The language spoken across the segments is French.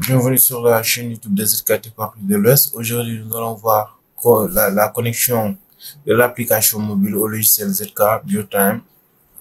Bienvenue sur la chaîne YouTube des ZKTech Afrique de l'Ouest. Aujourd'hui, nous allons voir la connexion de l'application mobile au logiciel ZK BioTime,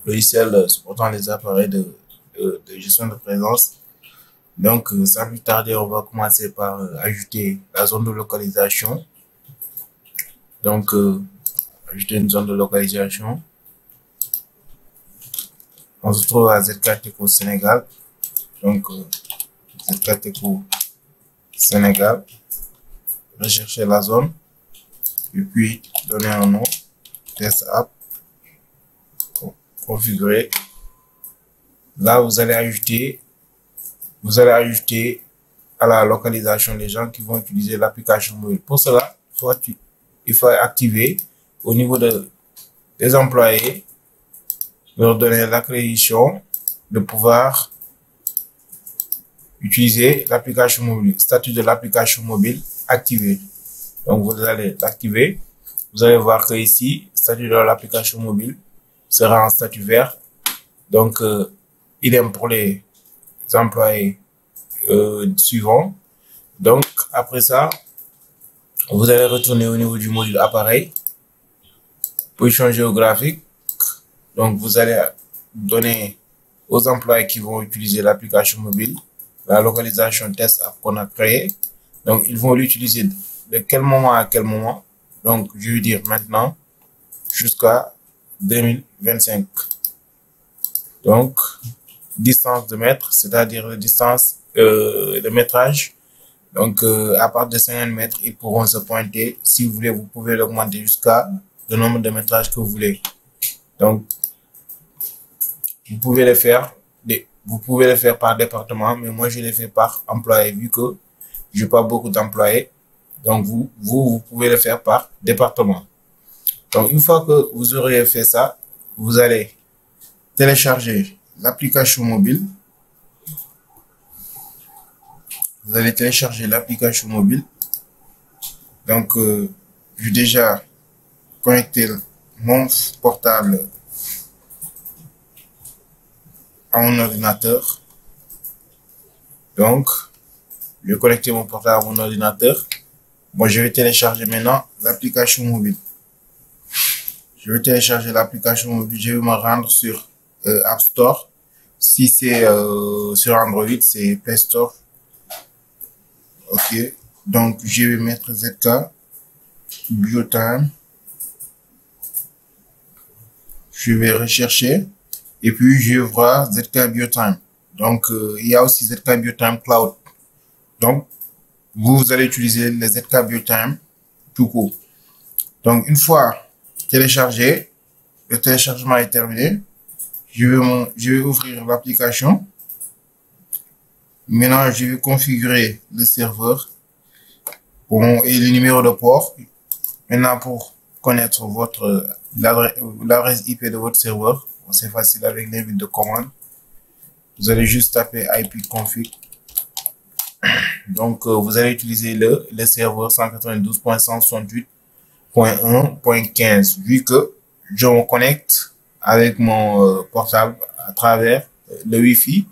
logiciel supportant les appareils de gestion de présence. Donc, sans plus tarder, on va commencer par ajouter la zone de localisation. Donc, ajouter une zone de localisation. On se trouve à ZKTech au Sénégal. Donc, ZKTech au Sénégal. Rechercher la zone et puis donner un nom, test app, configurer. Là, vous allez ajouter à la localisation les gens qui vont utiliser l'application mobile. Pour cela, il faut activer au niveau des employés, leur donner l'accréditation de pouvoir utiliser l'application mobile. Statut de l'application mobile activé. Donc, vous allez l'activer. Vous allez voir que ici, statut de l'application mobile sera en statut vert. Donc, idem pour les employés suivants. Donc, après ça, vous allez retourner au niveau du module appareil. Position géographique. Donc, vous allez donner aux employés qui vont utiliser l'application mobile la localisation test app qu'on a créé. Donc, ils vont l'utiliser de quel moment à quel moment. Donc, je vais dire maintenant jusqu'à 2025. Donc, distance de mètre, c'est-à-dire la distance de métrage. Donc, à partir de 50 mètres, ils pourront se pointer. Si vous voulez, vous pouvez l'augmenter jusqu'à le nombre de métrages que vous voulez. Donc, vous pouvez le faire par département, mais moi, je l'ai fait par employé, vu que j'ai pas beaucoup d'employés. Donc, vous pouvez le faire par département. Donc, une fois que vous aurez fait ça, vous allez télécharger l'application mobile. Vous allez télécharger l'application mobile. Donc, j'ai déjà connecté mon portable à mon ordinateur. Donc, je vais connecter mon portable à mon ordinateur. Moi, je vais télécharger maintenant l'application mobile. Je vais télécharger l'application mobile. Je vais me rendre sur App Store. Si c'est sur Android, c'est Play Store. OK. Donc, je vais mettre ZK BioTime. Je vais rechercher. Et puis, je vais voir ZK BioTime. Donc, il y a aussi ZK BioTime Cloud. Donc, vous allez utiliser les ZK BioTime tout court. Donc, une fois téléchargé, le téléchargement est terminé. Je vais ouvrir l'application. Maintenant, je vais configurer le serveur et le numéro de port. Maintenant, pour connaître l'adresse IP de votre serveur, c'est facile avec l'invite de commande. Vous allez juste taper ipconfig. Donc, vous allez utiliser le serveur 192.168.1.15. Vu que je me connecte avec mon portable à travers le Wi-Fi.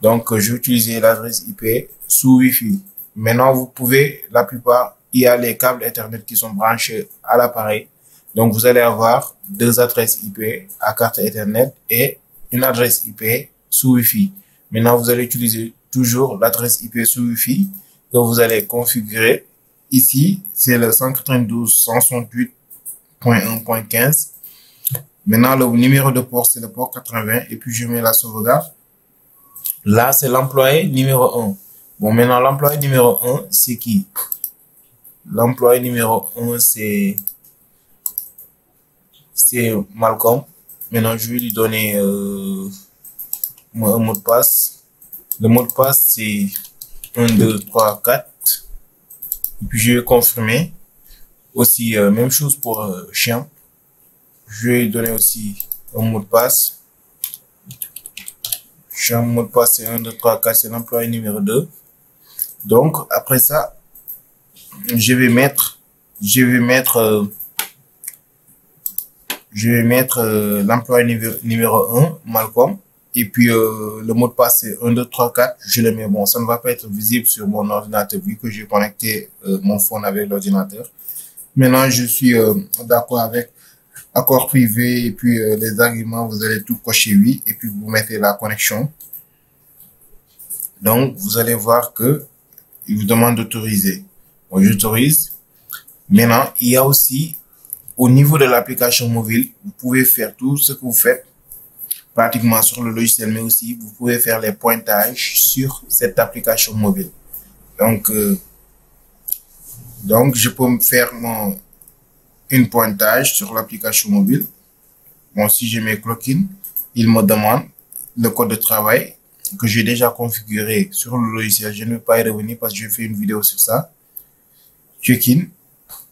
Donc, je vais utiliser l'adresse IP sous Wi-Fi. Maintenant, vous pouvez, la plupart, il y a les câbles Ethernet qui sont branchés à l'appareil. Donc, vous allez avoir deux adresses IP à carte Ethernet et une adresse IP sous Wi-Fi. Maintenant, vous allez utiliser toujours l'adresse IP sous Wi-Fi que vous allez configurer. Ici, c'est le 192.168.1.15. Maintenant, le numéro de port, c'est le port 80 et puis je mets la sauvegarde. Là, c'est l'employé numéro 1. Bon, maintenant, l'employé numéro 1, c'est qui? L'employé numéro 1, c'est Malcolm. Maintenant, je vais lui donner un mot de passe. Le mot de passe, c'est 1, 2, 3, 4. Et puis, je vais confirmer. Aussi, même chose pour chien. Je vais lui donner aussi un mot de passe. Chien, mot de passe, c'est 1, 2, 3, 4. C'est l'employé numéro 2. Donc, après ça, je vais mettre l'employé numéro 1, Malcolm. Et puis, le mot de passe, c'est 1, 2, 3, 4. Je le mets. Bon, ça ne va pas être visible sur mon ordinateur vu que j'ai connecté mon phone avec l'ordinateur. Maintenant, je suis d'accord avec accord privé et puis les arguments, vous allez tout cocher oui et puis vous mettez la connexion. Donc, vous allez voir que il vous demande d'autoriser. Bon, j'autorise. Maintenant, il y a aussi au niveau de l'application mobile, vous pouvez faire tout ce que vous faites pratiquement sur le logiciel, mais aussi vous pouvez faire les pointages sur cette application mobile. Donc je peux me faire une pointage sur l'application mobile. Bon, si je mets Clock-in, il me demande le code de travail que j'ai déjà configuré sur le logiciel. Je ne vais pas y revenir parce que j'ai fait une vidéo sur ça. Check-in.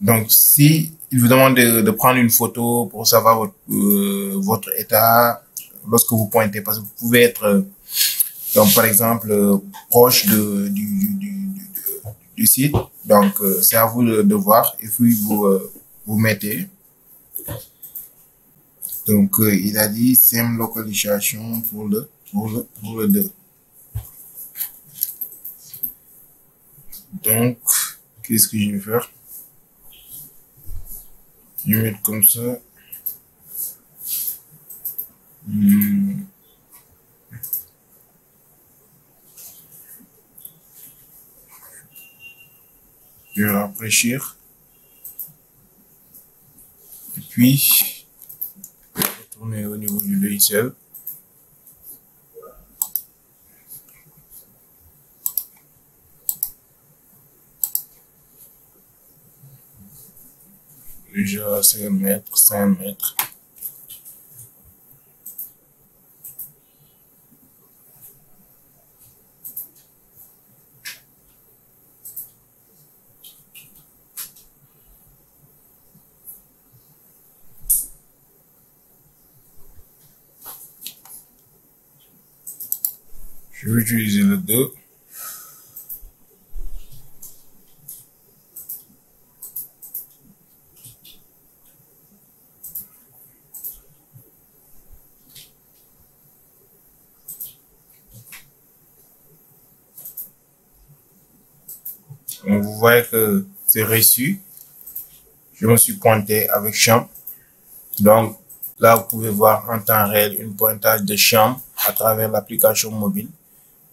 Donc, si il vous demande de prendre une photo pour savoir votre état lorsque vous pointez, parce que vous pouvez être, donc par exemple, proche du site. Donc, c'est à vous de voir et puis vous mettez. Donc, il a dit same localisation pour le 2. Donc, qu'est-ce que je vais faire? Je vais mettre comme ça. Je vais rafraîchir. Et puis, retourner au niveau du logiciel. Déjà 5 mètres, 5 mètres. Je vais utiliser le 2. Donc, vous voyez que c'est reçu. Je me suis pointé avec champ. Donc, là, vous pouvez voir en temps réel une pointage de champ à travers l'application mobile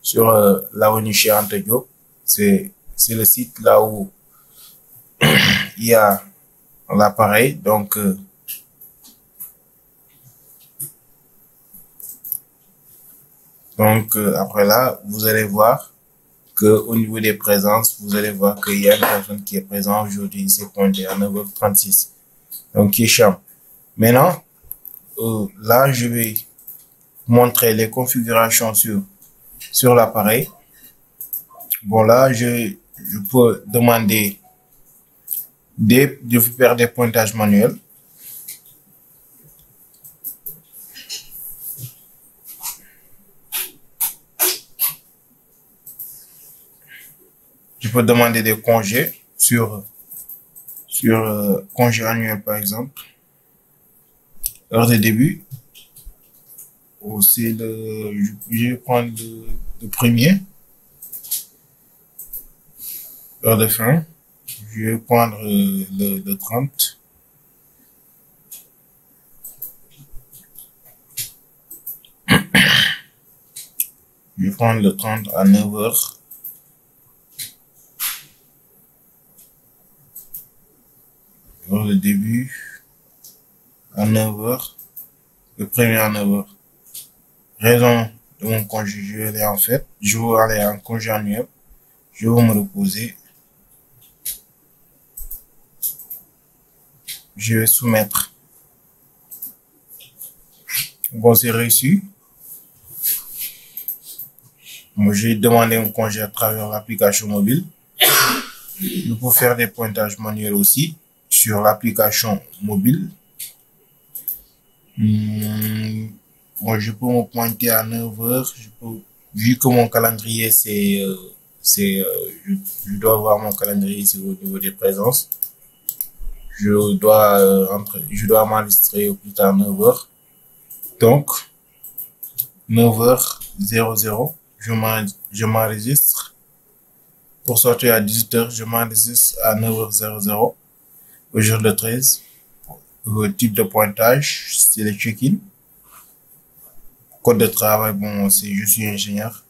sur l'avenue Cheikh Anta Diop. C'est le site là où il y a l'appareil. Donc, après là, vous allez voir que au niveau des présences, vous allez voir qu'il y a une personne qui est présente aujourd'hui. Il s'est pointé à 9h36. Donc, qui est champ. Maintenant, là, je vais montrer les configurations sur l'appareil. Bon, là, je peux demander de faire des pointages manuels. Je peux demander des congés sur congé annuel, par exemple. Heure de début. Aussi, je vais prendre le premier. Heure de fin. Je vais prendre le 30. Je vais prendre le 30 à 9h. Heure de début à 9h. Le premier à 9h. Raison de mon congé, je vais aller en fait. Je vais aller en congé annuel. Je vais me reposer. Je vais soumettre. Bon, c'est reçu. Moi, j'ai demandé un congé à travers l'application mobile. Je peux faire des pointages manuels aussi sur l'application mobile. Bon, je peux me pointer à 9h. Vu que mon calendrier, je dois voir mon calendrier ici au niveau des présences. Je dois m'enregistrer au plus tard 9h. Donc, 9h00, je m'enregistre. Pour sortir à 18h, je m'enregistre à 9h00. Au jour de 13, le type de pointage, c'est le check-in. Code de travail, bon, c'est je suis ingénieur.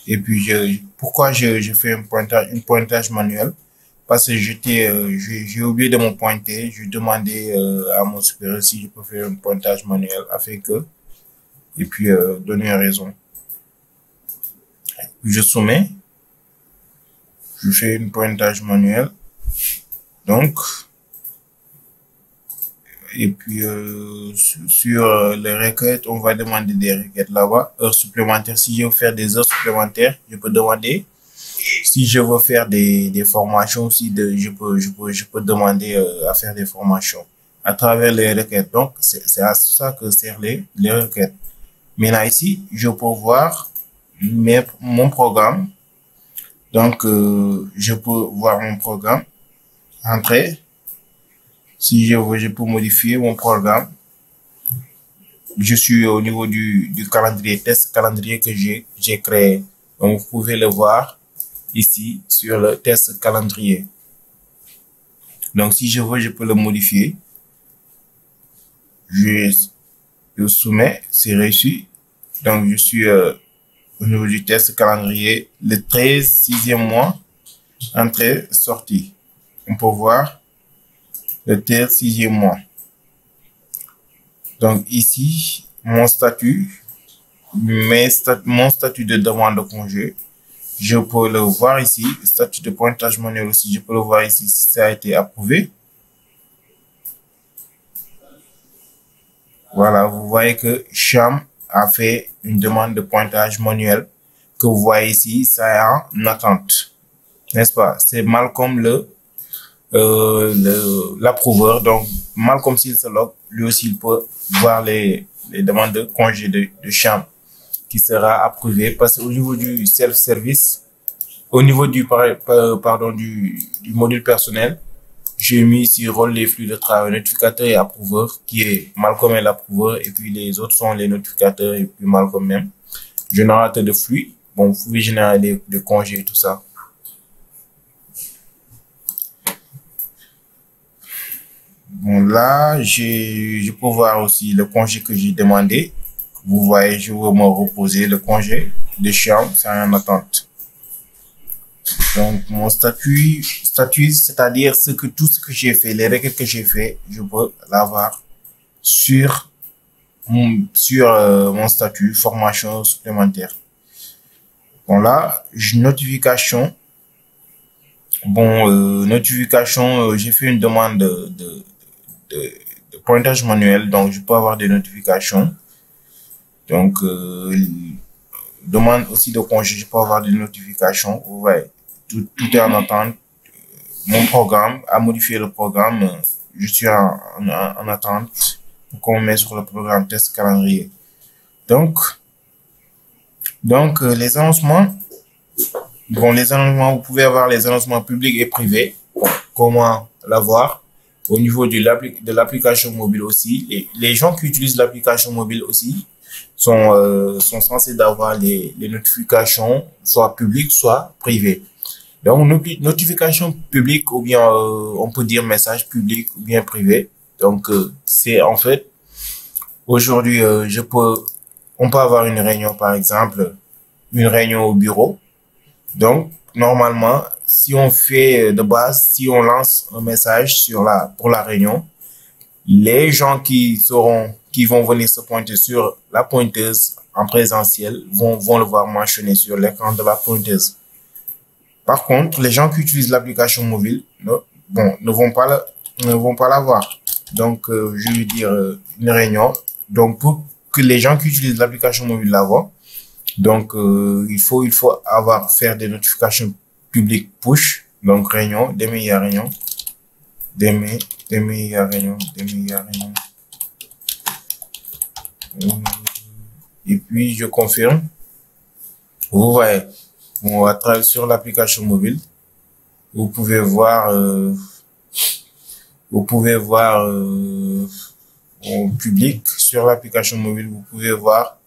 Et puis, pourquoi je fais un pointage manuel? Parce que j'ai oublié de me pointer. Je demandais à mon supérieur si je peux faire un pointage manuel afin que, et puis donner une raison. Je soumets. Je fais un pointage manuel. Donc, et puis sur les requêtes, on va demander des requêtes là-bas. Heures supplémentaires. Si je veux faire des heures supplémentaires, je peux demander. Si je veux faire des formations aussi, je peux demander à faire des formations à travers les requêtes. Donc, c'est à ça que servent les requêtes. Maintenant, ici, je peux voir mon programme. Donc, je peux voir mon programme. Entrer. Si je veux, je peux modifier mon programme. Je suis au niveau du calendrier, test calendrier que j'ai créé. Donc, vous pouvez le voir ici sur le test calendrier. Donc, si je veux, je peux le modifier. Je soumets, c'est reçu. Donc, je suis au niveau du test calendrier, le 13, 6e mois, entrée, sortie. On peut voir le 13, 6e mois. Donc, ici, mon statut de demande de congé, je peux le voir ici. Statut de pointage manuel aussi, je peux le voir ici si ça a été approuvé. Voilà, vous voyez que Cham a fait une demande de pointage manuel que vous voyez ici, ça est en attente. N'est-ce pas? C'est Malcolm l'approuveur. Donc, Malcolm s'il se log, lui aussi il peut voir les demandes de congé de Cham qui sera approuvé parce qu'au niveau du self-service, au niveau du module personnel, j'ai mis ici rôle des flux de travail, notificateur et approuveur, qui est Malcolm est l'approuveur, et puis les autres sont les notificateurs et puis Malcolm même. Générateur de flux, bon, vous pouvez générer des congés et tout ça. Bon, là, je peux voir aussi le congé que j'ai demandé. Vous voyez, je veux me reposer. Le congé de Cham, c'est en attente. Donc, mon statut, c'est-à-dire tout ce que j'ai fait, les requêtes que j'ai fait, je peux l'avoir sur mon statut, formation supplémentaire. Bon, là, notification. Bon, notification, j'ai fait une demande de pointage manuel, donc je peux avoir des notifications. Donc, demande aussi de congé, je peux avoir des notifications. Vous voyez, tout est en attente. Mon programme, à modifier le programme, je suis en attente pour qu'on mette sur le programme test calendrier. Donc, les annoncements. Bon, les annoncements, vous pouvez avoir les annoncements publics et privés. Bon, comment l'avoir? Au niveau de l'application mobile aussi. Les gens qui utilisent l'application mobile aussi sont censés d'avoir les notifications, soit publiques, soit privées. Donc, notification publique ou bien, on peut dire message public ou bien privé. Donc, c'est en fait, aujourd'hui, on peut avoir une réunion, par exemple, une réunion au bureau. Donc, normalement, si on fait de base, si on lance un message pour la réunion, les gens qui vont venir se pointer sur la pointeuse en présentiel vont le voir mentionné sur l'écran de la pointeuse. Par contre, les gens qui utilisent l'application mobile, ne vont pas la voir. Donc, je veux dire une réunion. Donc, pour que les gens qui utilisent l'application mobile la voient, donc, il faut faire des notifications publiques push. Donc, réunion, demain il y a réunion. Demain il y a réunion. Et puis, je confirme. Vous voyez, on va travailler sur l'application mobile. Vous pouvez voir en public sur l'application mobile. Vous pouvez voir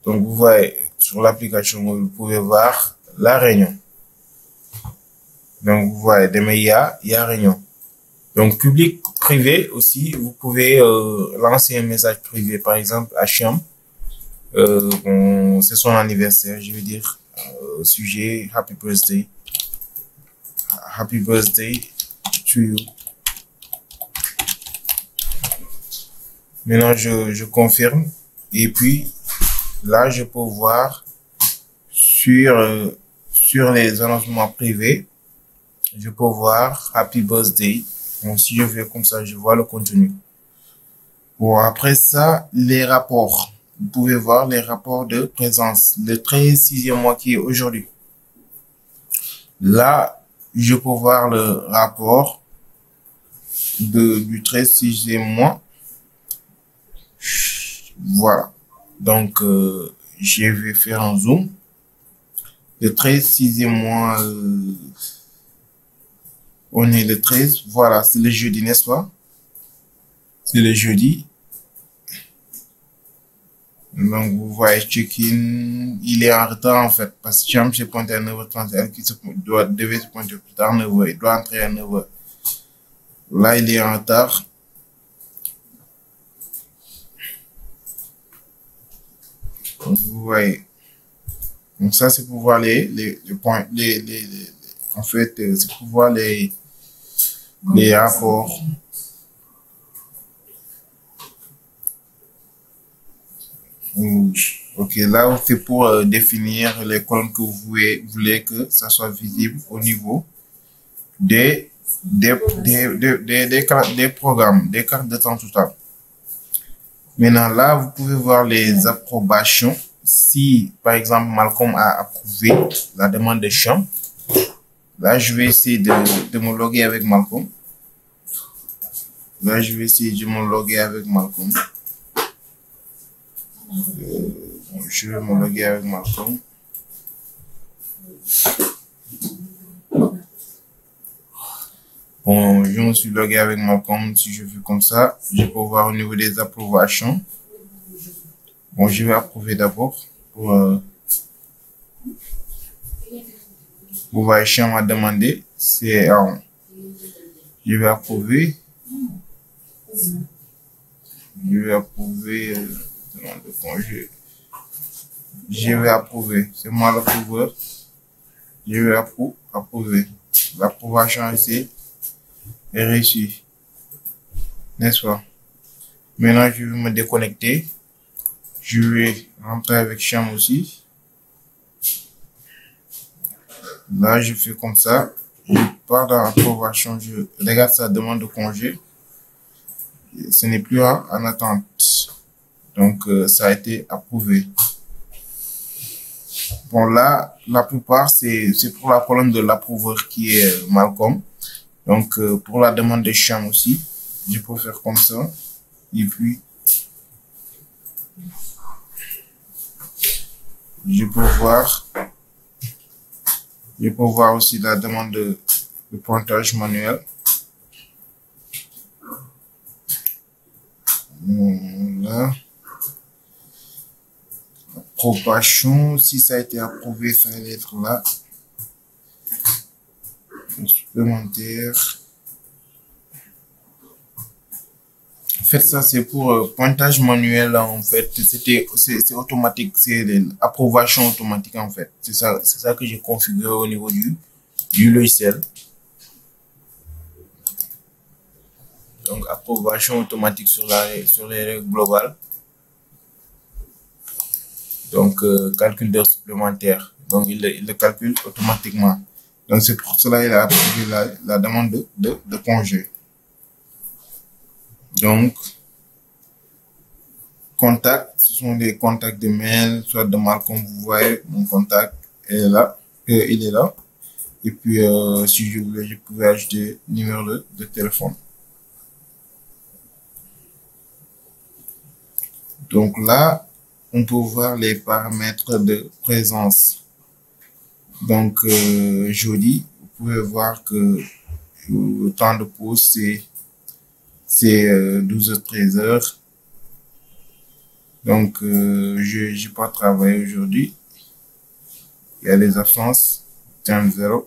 Donc, vous voyez, sur l'application mobile, vous pouvez voir la réunion. Donc, vous voyez, demain, il y a réunion. Donc, public, privé aussi, vous pouvez lancer un message privé, par exemple, à Chiam. C'est son anniversaire, je veux dire, sujet, happy birthday. Happy birthday to you. Maintenant, je confirme. Et puis, là, je peux voir sur les annoncements privés, je peux voir Happy Birthday. Donc, si je fais comme ça, je vois le contenu. Bon, après ça, les rapports. Vous pouvez voir les rapports de présence. Le 13e mois qui est aujourd'hui. Là, je peux voir le rapport du 13e mois. Voilà. Donc, je vais faire un zoom. Le 13e mois, on est le 13. Voilà, c'est le jeudi, n'est-ce pas? C'est le jeudi. Donc, vous voyez, check-in, il est en retard, en fait, parce que Cham s'est pointé à 9h30, elle qui devait se pointer plus tard, 9h, il doit entrer à 9h. Là, il est en retard. Donc, vous voyez. Donc, ça, c'est pour voir les points, en fait, c'est pour voir les rapports. Ok, là, c'est pour définir les colonnes que vous voulez que ça soit visible au niveau des programmes, des cartes de temps total. Maintenant, là, vous pouvez voir les approbations. Si, par exemple, Malcolm a approuvé la demande de Cham, là, je vais essayer de me loguer avec Malcolm. Là, je vais essayer de me loguer avec Malcolm. Je vais me loguer avec Malcolm. Bon, je me suis logué avec Malcolm. Si je fais comme ça, je peux voir au niveau des approbations. Bon, je vais approuver d'abord. Vous voyez, Cham m'a demandé. C'est je vais approuver. Je vais approuver demande de congé. Je vais approuver. C'est moi l'approuveur. Je vais approuver. L'approbation ici est reçue. N'est-ce pas? Maintenant, je vais me déconnecter. Je vais rentrer avec Cham aussi. Là, je fais comme ça. Je pars dans l'approbation. Je regarde sa demande de congé. Ce n'est plus en attente. Donc, ça a été approuvé. Bon, là, la plupart, c'est pour la colonne de l'approuveur qui est Malcolm. Donc, pour la demande de Cham aussi, je peux faire comme ça. Et puis, je peux voir aussi la demande de pointage manuel. Là. Approbation, si ça a été approuvé, ça va être là. Supplémentaire. En fait, ça, c'est pour pointage manuel, en fait. C'est automatique, c'est l'approbation automatique, en fait. C'est ça que j'ai configuré au niveau du logiciel. Donc, approbation automatique sur les règles globales. Donc, calcul d'heures supplémentaires. Donc, il le calcule automatiquement. Donc, c'est pour cela qu'il a approuvé la demande de congé. Donc, contacts, ce sont des contacts de mail, soit de Malcolm, vous voyez, mon contact est là, il est là. Et puis, si je voulais, je pouvais ajouter numéro de téléphone. Donc là, on peut voir les paramètres de présence. Donc, jeudi, vous pouvez voir que le temps de pause, c'est 12h-13h. Donc, je n'ai pas travaillé aujourd'hui. Il y a les absences, temps 0.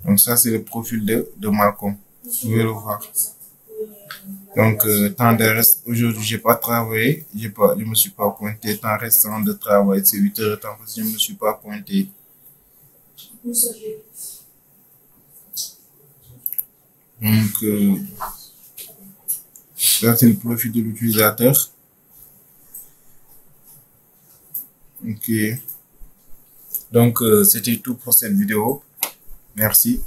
Donc, ça, c'est le profil de Malcolm. Vous pouvez le voir. Donc, temps de reste, aujourd'hui, j'ai pas travaillé. Je me suis pas pointé. Temps restant de travail, c'est 8 heures de temps parce que je me suis pas pointé. Donc, là, c'est le profil de l'utilisateur. Ok. Donc, c'était tout pour cette vidéo. Merci.